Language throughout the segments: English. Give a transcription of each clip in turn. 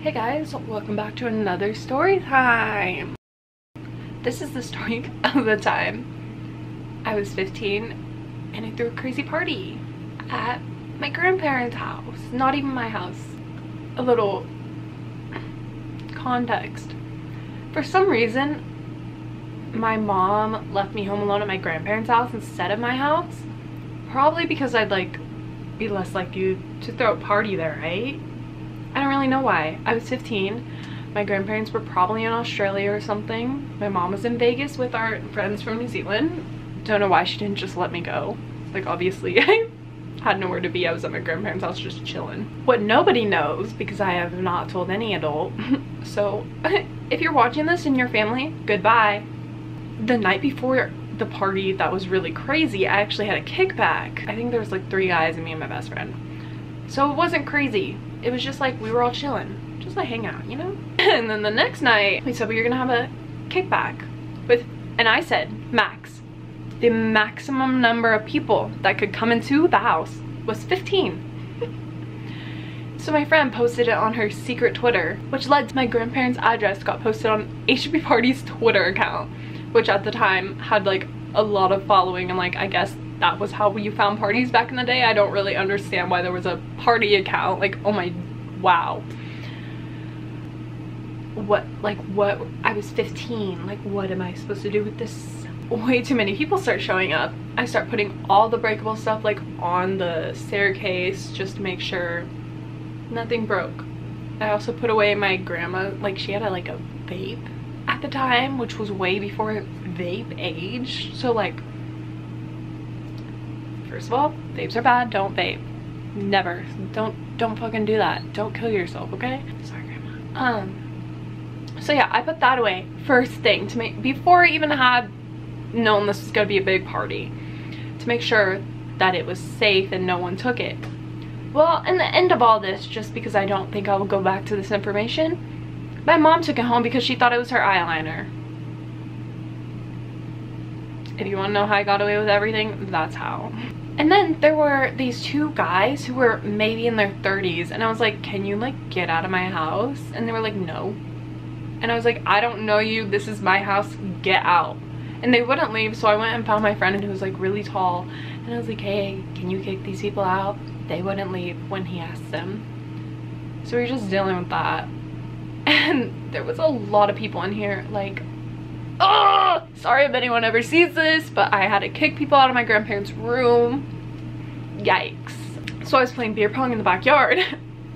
Hey guys, welcome back to another story time. This is the story of the time I was 15 and I threw a crazy party at my grandparents' house. Not even my house. A little context. For some reason, my mom left me home alone at my grandparents' house instead of my house. Probably because I'd be less likely to throw a party there, right? I don't really know why. I was 15. My grandparents were probably in Australia or something. My mom was in Vegas with our friends from New Zealand. Don't know why she didn't just let me go. Obviously I had nowhere to be. I was at my grandparents' house just chilling. What nobody knows, because I have not told any adult, so if you're watching this in your family, goodbye. The night before the party that was really crazy, I actually had a kickback. I think there was 3 guys and me and my best friend. So it wasn't crazy. It was just we were all chilling, just hang out, you know? And then the next night, we said we were gonna have a kickback and I said max. The maximum number of people that could come into the house was 15. So my friend posted it on her secret Twitter, which led to my grandparents' address got posted on HB Party's Twitter account, which at the time had a lot of following, and I guess that was how you found parties back in the day. I don't really understand why there was a party account. Oh my, wow. What, I was 15. What am I supposed to do with this? Way too many people start showing up. I start putting all the breakable stuff on the staircase just to make sure nothing broke. I also put away my grandma, she had a vape at the time, which was way before vape age. So first of all, vapes are bad. Don't vape. Never. Don't fucking do that. Don't kill yourself, okay? Sorry, Grandma. So yeah, I put that away first thing to make, before I even had known this was gonna be a big party, to make sure that it was safe and no one took it. Well, in the end of all this, just because I don't think I will go back to this information, my mom took it home because she thought it was her eyeliner. If you want to know how I got away with everything, that's how. And then there were these 2 guys who were maybe in their 30s, and I was like, can you get out of my house? And they were like, no. And I was like, I don't know you, this is my house, get out. And they wouldn't leave, so I went and found my friend who was really tall, and I was like, hey, can you kick these people out? They wouldn't leave when he asked them. So we were just dealing with that. And there was a lot of people in here, oh, sorry if anyone ever sees this, but I had to kick people out of my grandparents' room. Yikes. So I was playing beer pong in the backyard,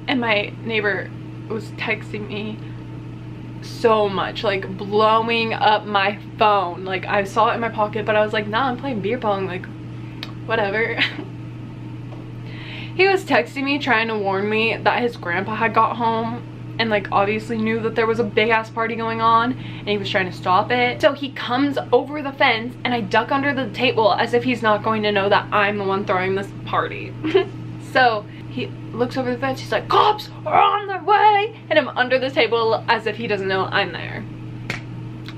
and my neighbor was texting me so much, blowing up my phone. I saw it in my pocket, but I was like, nah, I'm playing beer pong, whatever. He was texting me trying to warn me that his grandpa had got home and obviously knew that there was a big ass party going on, and he was trying to stop it. So he comes over the fence and I duck under the table as if he's not going to know that I'm the one throwing this party. So he looks over the fence, he's like, cops are on their way, and I'm under the table as if he doesn't know I'm there.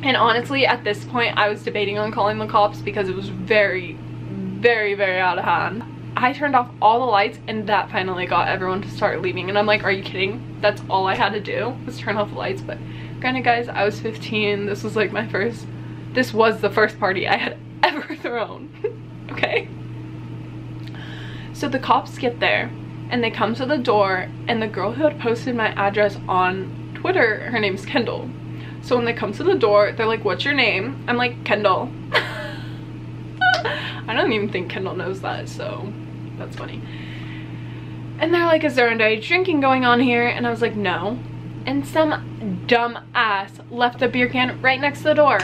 And honestly, at this point I was debating on calling the cops because it was very, very, very out of hand. I turned off all the lights, and that finally got everyone to start leaving, and I'm like, are you kidding? That's all I had to do was turn off the lights. But granted, guys, I was 15. This was this was the first party I had ever thrown. Okay? So the cops get there and they come to the door, and the girl who had posted my address on Twitter, her name's Kendall. So when they come to the door, they're like, what's your name? I'm like, Kendall. I don't even think Kendall knows that, so that's funny. And they're like, is there underage drinking going on here? And I was like, no. And some dumb ass left a beer can right next to the door.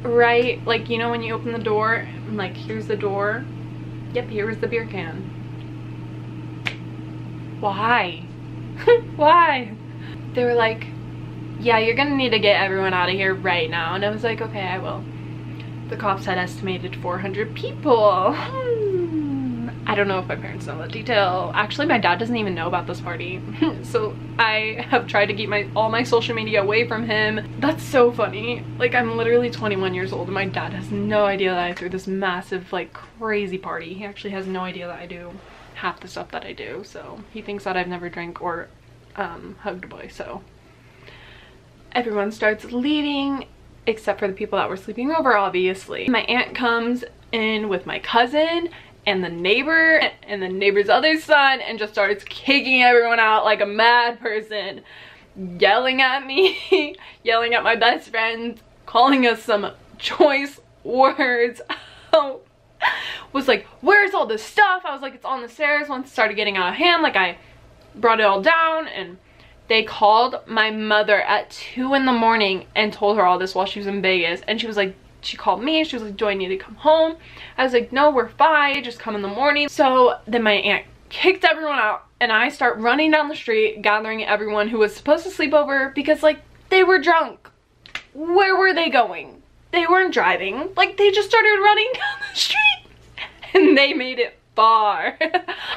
Right, you know when you open the door, and here's the door. Yep, here is the beer can. Why? Why? They were like, yeah, you're gonna need to get everyone out of here right now. And I was like, okay, I will. The cops had estimated 400 people. I don't know if my parents know that detail. Actually, my dad doesn't even know about this party. So I have tried to keep all my social media away from him. That's so funny. I'm literally 21 years old and my dad has no idea that I threw this massive, crazy party. He actually has no idea that I do half the stuff that I do. So he thinks that I've never drank or hugged a boy. So everyone starts leaving except for the people that were sleeping over, obviously. My aunt comes in with my cousin and the neighbor and the neighbor's other son and just starts kicking everyone out like a mad person, yelling at me, yelling at my best friend, calling us some choice words. Was like, where's all this stuff? I was like, it's on the stairs. Once it started getting out of hand, like I brought it all down, and they called my mother at 2 in the morning and told her all this while she was in Vegas. And she was like, she called me, she was like, do I need to come home? I was like, no, we're fine, just come in the morning. So then my aunt kicked everyone out and I start running down the street, gathering everyone who was supposed to sleep over because like they were drunk. Where were they going? They weren't driving. Like they just started running down the street and they made it far.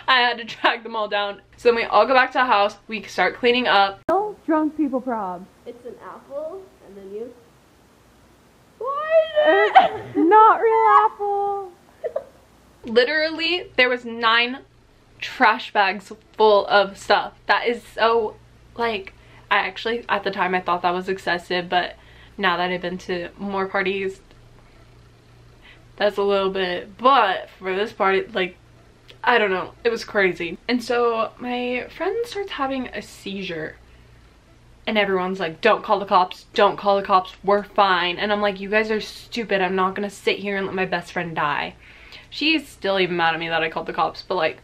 I had to track them all down. So then we all go back to the house, we start cleaning up. No drunk people prob. It's an apple and then you. What? Not real apple. Literally, there was 9 trash bags full of stuff. That is so, like, I actually, at the time I thought that was excessive, but now that I've been to more parties, that's a little bit, but for this party, like, I don't know, it was crazy. And so my friend starts having a seizure and everyone's like, don't call the cops, don't call the cops, we're fine. And I'm like, you guys are stupid, I'm not gonna sit here and let my best friend die. She's still even mad at me that I called the cops, but like,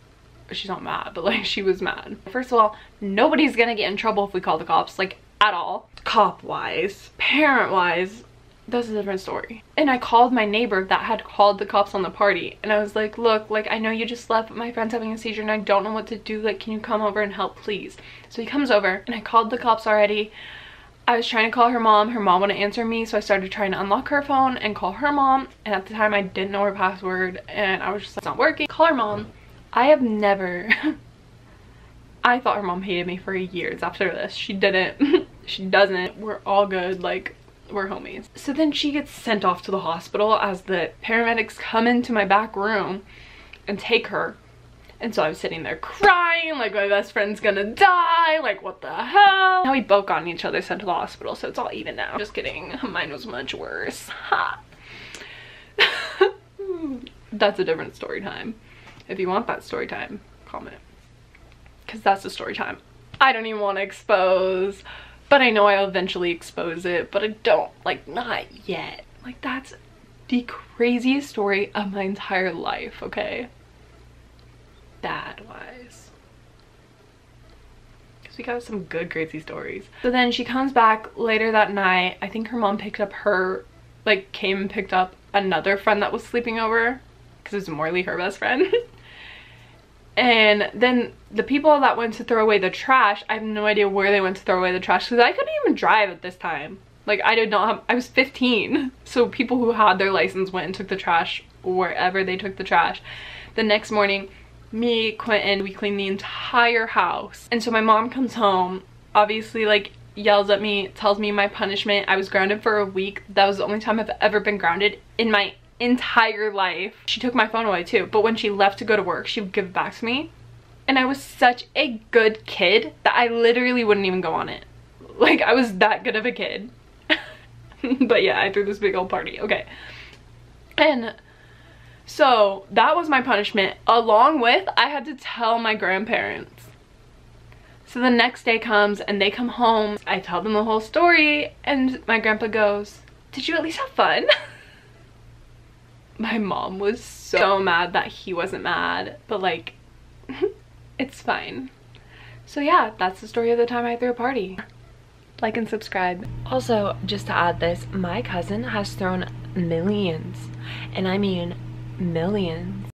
she's not mad, but like, she was mad. First of all, nobody's gonna get in trouble if we call the cops, like, at all. Cop-wise, parent-wise, that's a different story. And I called my neighbor that had called the cops on the party, and I was like, look, like, I know you just left, but my friend's having a seizure and I don't know what to do, like, can you come over and help, please? So he comes over, and I called the cops already. I was trying to call her mom wouldn't answer me, so I started trying to unlock her phone and call her mom, and at the time I didn't know her password, and I was just like, it's not working. Call her mom. I have never I thought her mom hated me for years after this. She didn't. She doesn't. We're all good, like, we're homies. So then she gets sent off to the hospital as the paramedics come into my back room and take her. And so I was sitting there crying, like my best friend's gonna die, like what the hell? Now we both got each other sent to the hospital, so it's all even now. Just kidding, mine was much worse. Ha! That's a different story time. If you want that story time, comment. Because that's the story time I don't even want to expose. But I know I'll eventually expose it, but I don't, like, not yet. Like, that's the craziest story of my entire life, okay? Dad-wise. Because we got some good crazy stories. So then she comes back later that night. I think her mom picked up her, like, came and picked up another friend that was sleeping over. Because it was Morley, her best friend. And then the people that went to throw away the trash, I have no idea where they went to throw away the trash because I couldn't even drive at this time. Like, I did not have, I was 15. So people who had their license went and took the trash wherever they took the trash. The next morning, me, Quentin, we cleaned the entire house. And so my mom comes home, obviously, like, yells at me, tells me my punishment. I was grounded for a week. That was the only time I've ever been grounded in my entire life. She took my phone away too, but when she left to go to work, she would give it back to me. And I was such a good kid that I literally wouldn't even go on it. Like, I was that good of a kid. But yeah, I threw this big old party. Okay. And so that was my punishment, along with I had to tell my grandparents. So the next day comes and they come home. I tell them the whole story and my grandpa goes, did you at least have fun? My mom was so mad that he wasn't mad, but like, it's fine. So yeah, that's the story of the time I threw a party. Like and subscribe. Also, just to add this, my cousin has thrown millions, and I mean millions,